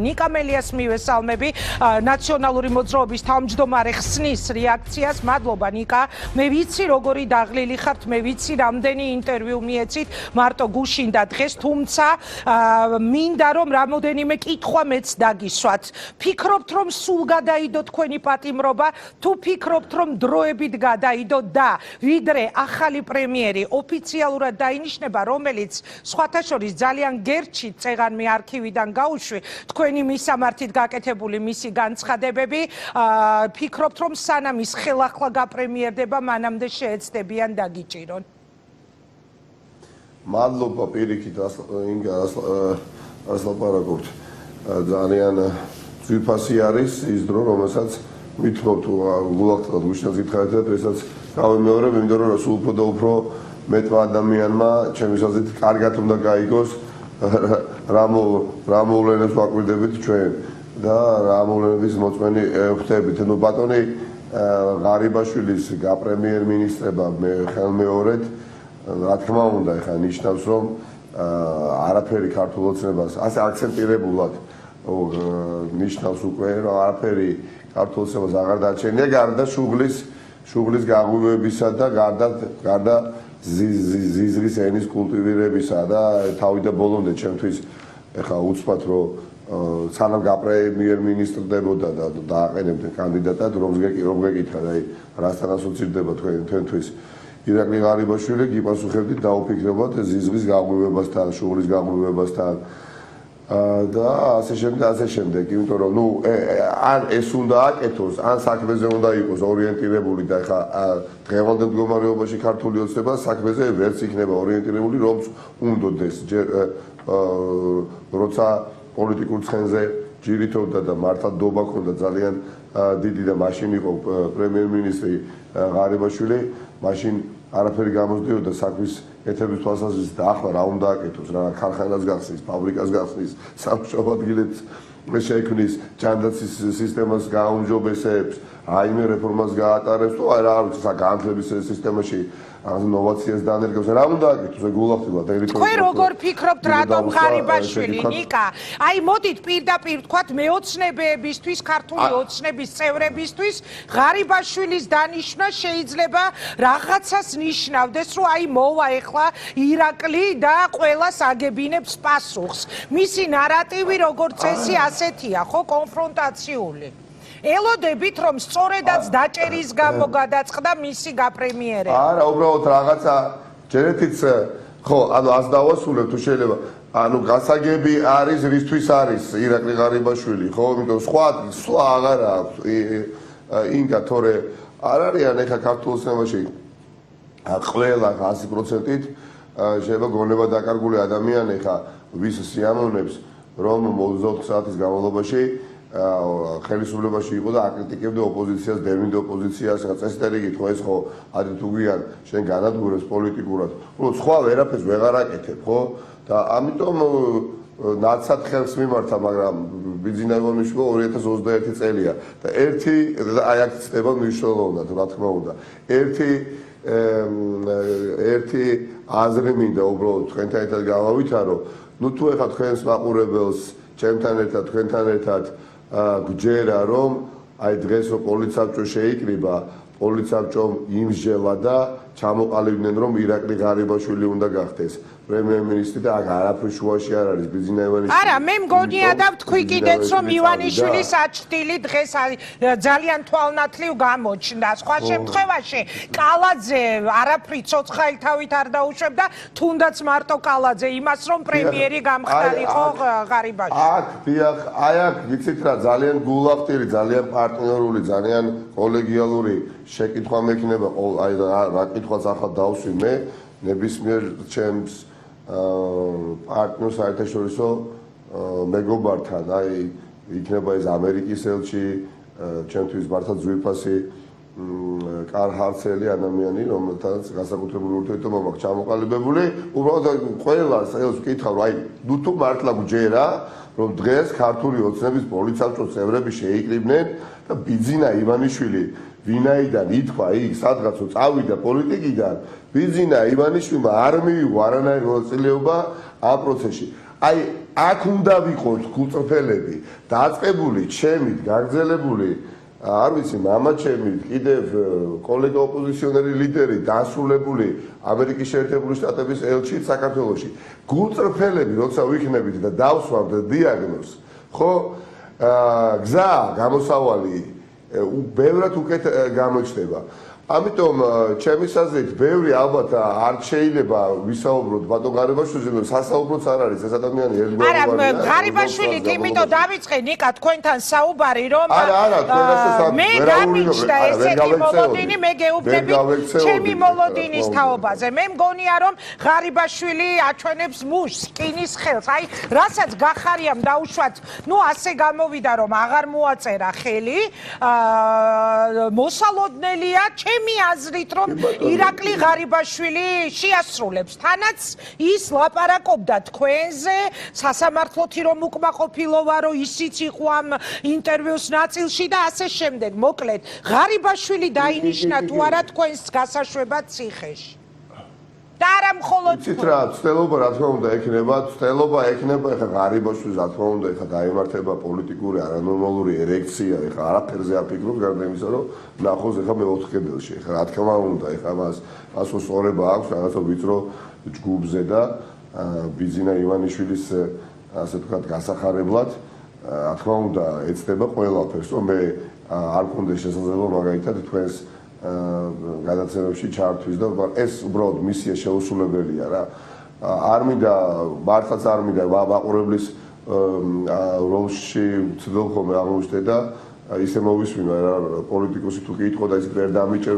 ნიკა მელიას მივესალმები ნაციონალური მოძრაობის თავმჯდომარე ხსნის რეაქციას. მადლობა ნიკა. მე ვიცი როგორი დაღლილი ხართ, მე ვიცი რამდენი ინტერვიუ მიეცით მარტო გუშინ და დღეს, თუმცა მინდა რომ რამოდენიმე კითხვა მეც დაგისვათ. ფიქრობთ რომ სულ გადაიდო თქვენი პატიმრობა, თუ ფიქრობთ რომ დროებით გადაიდო და ვიდრე ახალი პრემიერი ოფიციალურად დაინიშნება, რომელიც სხვათა შორის ძალიან გერჩით წეღანმე არქივიდან გაუშვი თქვენი მისამართით გაკეთებული მისი განცხადებები, ფიქრობთ რომ სანამ ის ხელახლა გაპრემიერდება, მანამდე შეეცდებიან დაგიჭირონ? მადლობა პირიქით ინგა ასლაპარაკობთ. ძალიან ძვირფასი არის ის დრო, რომელსაც ვითხოვთ გულახდათ გუშინაც გითხარით, რასაც გავიმეორებ, იმიტომ რომ სულ უფრო და უფრო მეტმა ადამიანმა ჩემი აზრით კარგად უნდა გაიგოს რა მოვლენებს ვაკვირდებით ჩვენ და რა მოვლენების მოწმენი ხდებით. ნუ ბატონი ღარიბაშვილის გაპრემიერ-მინისტრება ხელმეორედ, რა თქმა უნდა, ეხლა ნიშნავს რომ არაფერი ქართულ ოცნებას ასე აქცენტირებულად ნიშნავს უკვე რომ არაფერი ქართულ ოცნებას აღარ დარჩენია გარდა შუღლის გაღვივებისა და გარდა ზიზრის ენის კულტივირებისა და თავი და ბოლომდე ჩემთვის ეხლა უცბად რომ სანამ გაპრემიერ-მინისტრდებოდა და დააყენებდნენ კანდიდატად რომ გეკითხა და რასთან ასოცირდება თქვენთვის ირაკლი ღარიბაშვილი, გიპასუხებდით დაუფიქრებლად ზიზრის გაღვივებასთან, შუღლის გაღვივებასთან და ასე შემდეგ, იმიტომ რომ ნუ ან ეს უნდა აკეთოს, ან საქმეზე უნდა იყოს ორიენტირებული და ეხლა დღევანდელ მდგომარეობაში ქართული ოცნება საქმეზე ვერც იქნება ორიენტირებული, რომც უნდოდეს როცა პოლიტიკურ ცხენზე ჯირითობდა და მართლაც დობა ჰქონდა ძალიან დიდი და მაშინ იყო პრემიერ-მინისტრი ღარიბაშვილი, მაშინ არაფერი გამოსდიოდა საქმის კეთების თვალსაზრისით და ახლა რა უნდა აკეთოს, რა ქარხანას გახსნის, ფაბრიკას გახსნის, სამუშაო ადგილებს შექმნის, ჯანდაცვის სისტემას გააუმჯობესებს, რაიმე რეფორმას გაატარებს თუ რა ვიცი, განათლების სისტემაში ინოვაციას დაანერგებს, რა უნდა აკეთოს გულახდილად ტერიტორიაზე. თქვენ როგორ ფიქრობთ რატომ ღარიბაშვილი, ნიკა? აი მოდით პირდაპირ ვთქვათ მეოცნებეებისთვის, ქართული ოცნების წევრებისთვის, ღარიბაშვილის დანიშვნა შეიძლება რაღაცას ნიშნავდეს, რომ აი მოვა ეხლა ირაკლი და ყველას აგებინებს პასუხს. მისი ნარატივი როგორც წესი ასეთია, ხო, კონფრონტაციული. ელოდებით რომ სწორედაც დაჭერის გამო გადაწყდა მისი გაპრემიერება. არა, უბრალოდ რაღაცა ჯერეთიც ხო, ანუ ას დავასრულებ თუ შეიძლება. ანუ გასაგები არის რისთვის არის ირაკლი ღარიბაშვილი, ხო? იმიტომ სხვა აღარ აქვს ინკა თორე არ არიან ეხა ქართულ ოცნებაში ყველა 100%-ით შეიძლება გონება დაკარგული ადამიანი ხა ვის სიამოვნებს რომ 24 საათის განმავლობაში ხელისუფლებაში იყო და აკრიტიკებდა ოპოზიციას, დევნიდა ოპოზიციას, წესდერიგით ხო ეს ხო ადრე თუ გვიან შენ განადგურებს პოლიტიკურად. უბრალოდ სხვა ვერაფერს ვეღარ აკეთებ, ხო? და ამიტომ ნაცად ხელს მიმართა, მაგრამ ბიძინა ივანიშვილი 2021 წელია და ერთი აი აქ ცდება მნიშვნელოვნად, რა თქმა უნდა. ერთი აზრი მინდა უბრალოდ თქვენთან ერთად გავავითარო. ნუ თუ ეხლა თქვენს მაყურებელს, ჩემთან ერთად, თქვენთან ერთად გჯერა რომ აი დღეს რო პოლიცსაბჭო შეიკრიბა, პოლიცსაბჭომ იმსჯელა და ჩამოყალიბდნენ რომ ირაკლი ღარიბაშვილი უნდა გახდეს პრემიერ-მინისტრი და არაფრის შუაში არ არის ბიძინა ივანიშვილი. არა, მე მგონია და ვთქვი კიდეც რომ ივანიშვილის აჩრდილი დღეს ძალიან თვალნათლივ გამოჩნდა. სხვა შემთხვევაში კალაძე არაფრით ცოცხალთავით არ დაუშვებდა, თუნდაც მარტო კალაძე იმას რომ პრემიერი გამხდარიყო ღარიბაშვილი. აქ დიახ, აი აქ ვიცით რა, ძალიან გულახდირი, ძალიან პარტნიორული, ძალიან კოლეგიალური შეკითხვა მექნება, აი რა კითხვას ახლა დავსვი მე ნებისმიერ ჩემს პარტნიორს საერთაშორისო მეგობართან, აი იქნება ეს ამერიკის ელჩი, ჩემთვის მართლა ძვირფასი კარჰარცელი ადამიანი, რომელთანაც განსაკუთრებული ურთიერთობა მაქვს ჩამოყალიბებული. უბრალოდ ყველას ელს ვკითხავ, აი ნუ თუ მართლა გჯერა რომ დღეს ქართული ოცნების პოლიცსაბჭოს წევრები შეიკრიბნენ და ბიძინა ივანიშვილი ვინაიდან ითქვა იქ სადღაც წავიდა პოლიტიკიდან, ბიძინა ივანიშვილმა არ მიიღო არანაირი მონაწილეობა ამ პროცესში. აი აქ უნდა ვიყოთ გულწრფელები, დაწყებული, ჩემით, გაგრძელებული, არ ვიცი, მამა ჩემი, კიდევ კოლეგა ოპოზიციონერი ლიდერი, დასრულებული ამერიკის შეერთებული შტატების ელჩი საქართველოში. გულწრფელები, როცა ვიქნებით და დავსვამთ დიაგნოზს, ხო, გზა, გამოსავალი ბევრად უკეთ გამოჩნდება. ამიტომ ჩემი აზრით, ბევრი ალბათ არ შეიძლება ვისაუბროთ ბატონ ღარიბაშვილზე, რომ სასაუბროც არ არის ეს ადამიანი ერთგვაროვანია. არა, ღარიბაშვილით იმიტომ დავიწყე ნიკა თქვენთან საუბარი, რომ მე გამიჩნდა ესეთი მოლოდინი, მე გეუბნები ჩემი მოლოდინის თაობაზე. მე მგონია, რომ ღარიბაშვილი აჩვენებს მუშს, რკინის ხელს. აი, რასაც გახარიამ დაუშვათ, ნუ ასე გამოვიდა, რომ აღარ მოაწერა ხელი, მოსალოდნელია ჩემი აზრით, რომ ირაკლი ღარიბაშვილი შეასრულებს. თანაც ის ლაპარაკობდა თქვენზე, სასამართლოთი რომ უკმაყოფილო ვარო, ისიც იყო ამ ინტერვიუს ნაწილში და ასე შემდეგ. მოკლედ, ღარიბაშვილი დაინიშნა თუ არა თქვენს გასაშვებად ციხეში. და არა მხოლოდ იცით რა, ცდელობა რა თქმა უნდა ექნება, ცდელობა ექნება, ეხლა ღარიბაშვილს რა თქმა უნდა, ეხლა დაემართება პოლიტიკური არანორმალური ერექცია, ეხლა არაფერზე აფიქრობ, გარდა იმისა, რომ ნახოს ეხლა მე-4 კედელში, ეხლა რა თქმა უნდა, ეხლა მას სწორება აქვს რაღაცა ვიწრო ჯგუფზე და ბიძინა ივანიშვილის ასე ვთქვათ გასახარებლად, რა თქმა უნდა, ეცდება ყველაფერს, რომ მე არ მქონდეს შესაძლებლობა მაგალითად თქვენს გადაცემებში ჩართვის და ეს უბრალოდ მისია შეუსრულებელია რა. არ მინდა მართლაც არ მინდა მაყურებლის როლში ვცდილობ ხოლმე აღმოჩნდე და ისე მოვისმინო რა პოლიტიკოსი თუ კი იტყოდა ის ვერ დამიჭერ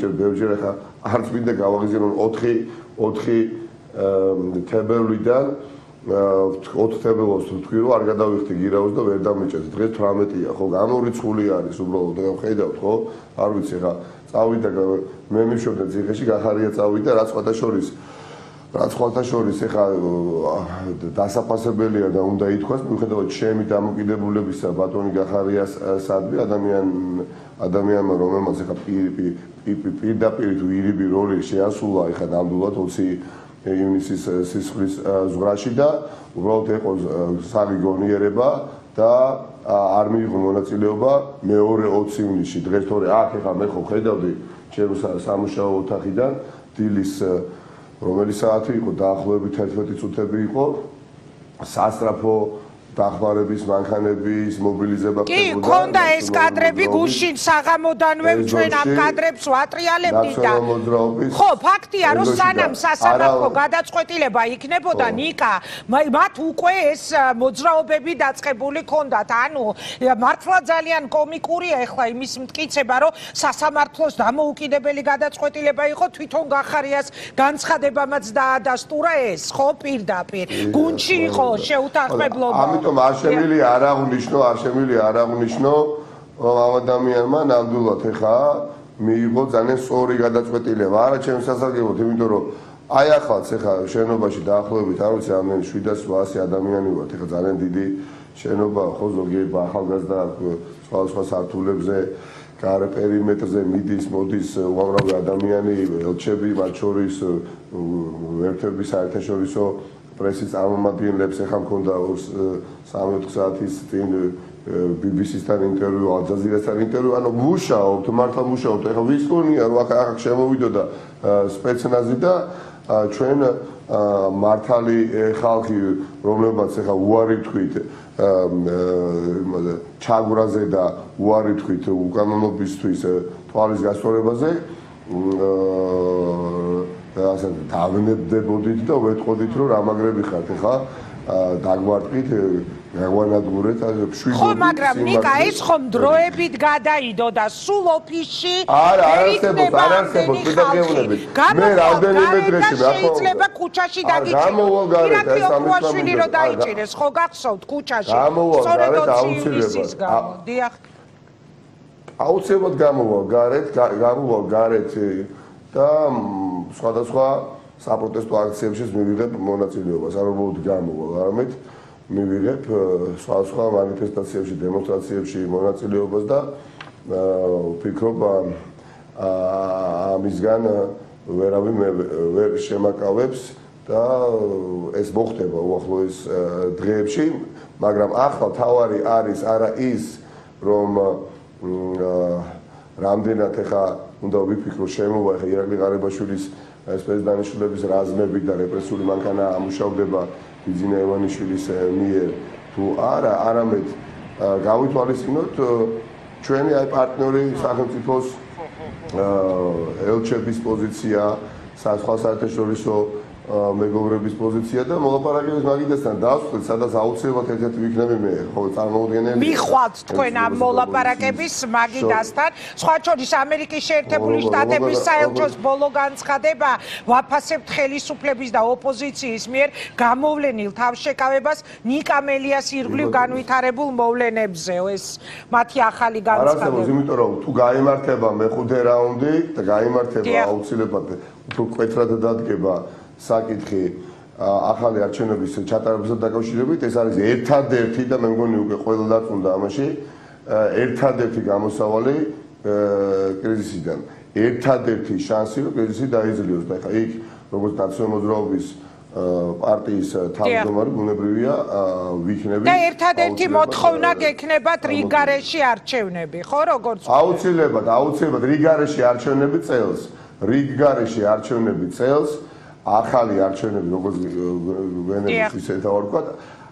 ბევრჯერ ახლა არც მინდა გავაღიზიანო 4 თებერვლიდან 4 თებერვალს თუ თქვი რომ არ გადავიხდი გირაოს და ვერ დამიჭერთ. დღეს 18-ია ხო გამორიცხული არის უბრალოდ და ხედავთ ხო? არ ვიცი ხა წავიდა მე მივშორდა ციხეში გახარია წავიდა რაც სხვათა შორის ეხა დასაფასებელია და უნდა ითქვას მიუხედავად ჩემი დამოკიდებულებისა ბატონი გახარიას სადმე ადამიანმა რომელმაც ეხა პირდაპირ თუ ირიბი როლი შეასრულა ეხა ნამდვილად 20 ივნისის სისხლის ზღვრაში და უბრალოდ იყო საღი გონიერება და არ მიიღო მონაწილეობა მეორე 20 ივნისში დღეს თორე აქ ეხა მე ხო ხედავდი ჩემს სამუშაო ოთახიდან დილის რომელი საათი იყო დაახლოებით 11 წუთები იყო სასწრაფო დახმარების მანქანების მობილიზება კი, ქონდა ეს კადრები გუშინ საღამოდანვე ჩვენ ამ კადრებს ვატრიალებდით და ხო, ფაქტია, რომ სანამ სასამართლო გადაწყვეტილება იქნებოდა ნიკა, მათ უკვე ეს მოძრაობები დაწყებული ქონდათ. ანუ მართლა ძალიან კომიკურია ეხლა იმის მტკიცება, რომ სასამართლოს დამოუკიდებელი გადაწყვეტილება იყო თვითონ გახარიას განცხადებამაც დაადასტურა ეს, ხო, პირდაპირ. გუნდში იყო შეუთანხმებლობა. ამიტომ არ შემილი არ აღნიშნო რომ ამ ადამიანმა ნამდვილად ეხა მიიღო ძალიან სწორი გადაწყვეტილება. არა ჩემს სასარგებლოდ, იმიტომ რომ აი ახალაც ეხა შენობაში დაახლოებით არ ვიცი ამდენ 700-800 ადამიანი ვართ, ეხა ძალიან დიდი შენობა ხო ზოგიერთ ახალგაზრდა სხვა სართულებზე გარე პერიმეტრზე მოდის უამრავი ადამიანი, ელჩები, მათ შორის ერთები საერთაშორისო პრესის წარმომადგენლებს ეხლა მქონდა 3-4 საათის წინ BBC-სთან ინტერვიუ, ალ-ჯაზირასთან ინტერვიუ, ანუ მუშაობთ, მართლა მუშაობთ. ეხლა ვის გონია რომ აქ შემოვიდოდა სპეცნაზი და ჩვენ მართალი ხალხი, რომლებმაც ეხლა უარი ვთქვით ჩაგვრაზე და უარი ვთქვით უკანონობისთვის თვალის გასწორებაზე ასე დავნებდებოდით და ვეტყოდით რომ რამაგრები ხართ ეხა დაგვარტყით გაგვანადგურეთ ხო მაგრამ ნიკა ეს ხომ დროებით გადაიდო და სულ ოფისში არ არსებობს პედაგოგები მე რამდენიმე დღეში შეიძლება ქუჩაში დაგიჭიროს ირაკლი ოქროშვილი რო დაიჭირეს ხო გახსოვთ ქუჩაში სწორედ 20 ივნისის გამო დიახ აუცილებლად გამოვალ გარეთ და სხვადასხვა საპროტესტო აქციებში მივიღებ მონაწილეობას, არ უბრალოდ გამოვალ, არამედ მივიღებ სხვადასხვა მანიფესტაციებში, დემონსტრაციებში მონაწილეობას და ვფიქრობ ამისგან ვერავინ ვერ შემაკავებს და ეს მოხდება უახლოეს დღეებში, მაგრამ ახლა თავარი არის არა ის, რომ რამდენად ეხა უნდა ვიფიქრო შემოვა ეხა ირაკლი ღარიბაშვილის სპეცდანიშნულების რაზმები და რეპრესიული მანქანა ამუშავდება ბიძინა ივანიშვილის მიერ თუ არა, არამედ გავითვალისწინოთ ჩვენი აი პარტნიორი სახელმწიფოს ელჩების პოზიცია, სხვა საერთაშორისო მეგობრების პოზიცია და მოლაპარაკების მაგიდასთან დავსვით, სადაც აუცილებლად ერთ-ერთი ვიქნები მე, ხო, წარმოუდგენელი. მიხვალთ თქვენ ამ მოლაპარაკების მაგიდასთან, სხვა შორის ამერიკის შეერთებული შტატების საელჩოს ბოლო განცხადება ვაფასებთ ხელისუფლების და ოპოზიციის მიერ გამოვლენილ თავშეკავებას ნიკა მელიას ირგვლივ განვითარებულ მოვლენებზე, ეს მათი ახალი განცხადება. იმიტომ რომ თუ გაიმართება მეხუთე რაუნდი და გაიმართება აუცილებლად უფრო კვეთრად დადგება საკითხი ახალი არჩევნების ჩატარებასთან დაკავშირებით, ეს არის ერთადერთი და მე მგონი უკვე ყველადაც უნდა ამაში ერთადერთი გამოსავალი კრიზისიდან. ერთადერთი შანსი რომ კრიზისი დაიძლიოს და ხა იქ როგორც ნაციონალური მოძრაობის პარტიის თავმჯდომარე ბუნებრივია ვიქნები და ერთადერთი მოთხოვნა გექნებათ რიგარეში არჩევნები, ხო, როგორც აუცილებლად რიგარეში არჩევნები წელს, რიგარეში არჩევნები წელს ახალი არჩევნები როგორც ვენების ისე დავარქვათ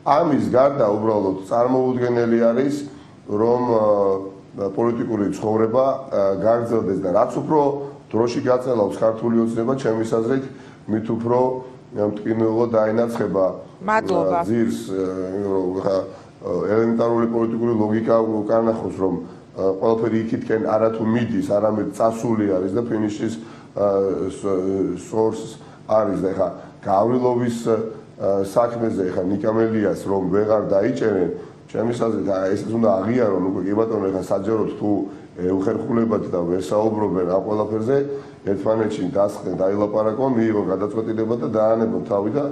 ამის გარდა უბრალოდ წარმოუდგენელი არის რომ პოლიტიკური ცხოვრება გაგრძელდეს და რაც უფრო დროში გაწელავს ქართული ოცნება ჩემი აზრით მით უფრო მტკივნეულო დაინაცხება ძირს ელემენტარული პოლიტიკური ლოგიკა უკანახოს რომ ყველაფერი იქითკენ არათუ მიდის არამედ წასული არის და ფინიშის სორს არის და ეხა გავრილოვის საქმეზე ეხა ნიკა მელიას რომ ვეღარ დაიჭერენ ჩემი აზრით ესეც უნდა აღიარონ უკვე კი ბატონო ეხა საჯაროდ თუ ეხერხულებათ და ვერ საუბრობენ ამ ყველაფერზე ერთმანეთში დასხდნენ დაილაპარაკონ მიიღონ გადაწყვეტილება და დაანებონ თავი და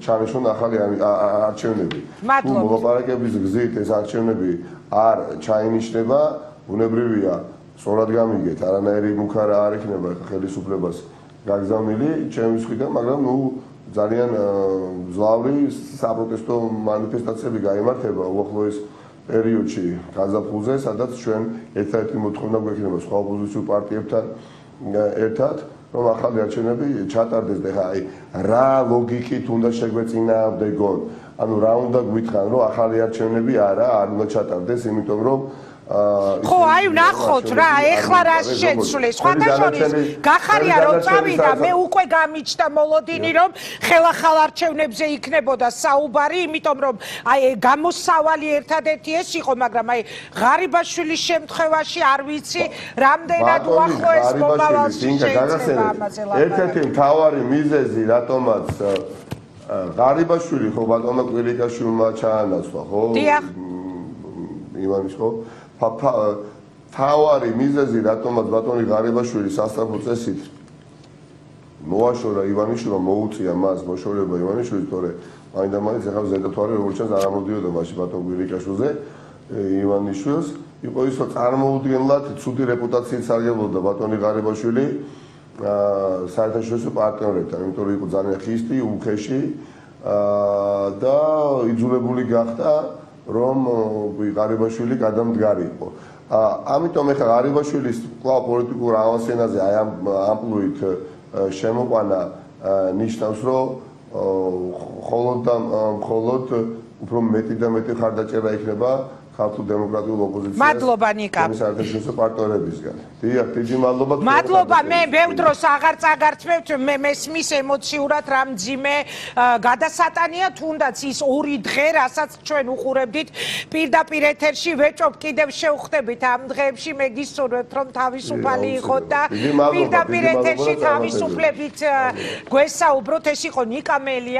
ჩანიშნონ ახალი არჩევნები თუ მოლაპარაკების გზით ეს არჩევნები არ ჩაინიშნება ბუნებრივია სწორად გამიგეთ არანაირი მუქარა არ იქნება ხელისუფლებას გაგზავნილი ჩემი მხრიდან, მაგრამ ნუ ძალიან მძლავრი საპროტესტო მანიფესტაციები გაიმართება უახლოეს პერიოდში გაზაფხულზე, სადაც ჩვენ ერთ-ერთი მოთხოვნა გვექნება სხვა ოპოზიციურ პარტიებთან ერთად, რომ ახალი არჩევნები ჩატარდეს და ხა აი რა ლოგიკით უნდა შეგვეწინააღმდეგონ, ანუ რა უნდა გვითხრან, რომ ახალი არჩევნები არ უნდა ჩატარდეს, იმიტომ რომ ხო, აი ვნახოთ რა, ეხლა რა შეცვლეს. სხვათა შორის გახარია რომ წავიდა, მე უკვე გამიჩნდა მოლოდინი რომ ხელახალ არჩევნებზე იქნებოდა საუბარი, იმიტომ რომ აი გამოსავალი ერთადერთი ეს იყო, მაგრამ აი ღარიბაშვილის შემთხვევაში არ ვიცი, რამდენად უახლოეს მომავალში შეიძლება ამაზე ლაპარაკი. ერთ-ერთი მთავარი მიზეზი, რატომაც ღარიბაშვილი ხო ბატონო კვირიკაშვილმა ჩაანაცვლა, ხო? დიახ. ივანის ხო? თავარი მიზეზი რატომაც ბატონი ღარიბაშვილი სასწრაფო წესით მოაშორა ივანიშვილმა მოუწია მას მოშორება ივანიშვილის თორე მაინდა-მაინც ახლა ზედათვარი როგორც ჩანს არ ამოდიოდა მაშინ ბატონ კვირიკაშვილზე ივანიშვილს იყო ის რომ წარმოუდგენლად ცუდი რეპუტაციით სარგებლობდა ბატონი ღარიბაშვილი საერთაშორისო პარტნიორებთან იმიტომ რომ იყო ძალიან ხისტი უხეში და იძულებული გახდა რომ ღარიბაშვილი გადამდგარი იყო. ამიტომ ეხლა ღარიბაშვილის კვლავ პოლიტიკურ ავანსენაზე აი ამ ამპლუით შემოყვანა ნიშნავს, რომ მხოლოდ უფრო მეტი და მეტი ხარდაჭერა იქნება ქართულ დემოკრატიულ ოპოზიციას. მადლობა ნიკა. საერთაშორისო პარტნიორებისგან. დიახ, დიდი მადლობა. მადლობა, მე ბევრ დროს აღარ წაგართმევთ, მე მესმის ემოციურად რა მძიმე გადასატანია, თუნდაც ის ორი დღე, რასაც ჩვენ უყურებდით პირდაპირ ეთერში, ვეჭობ კიდევ შევხვდებით ამ დღეებში, მე გისურვებთ რომ თავისუფალი იყოთ და პირდაპირ ეთერში თავისუფლებით გვესაუბროთ, ეს იყო ნიკა მელია.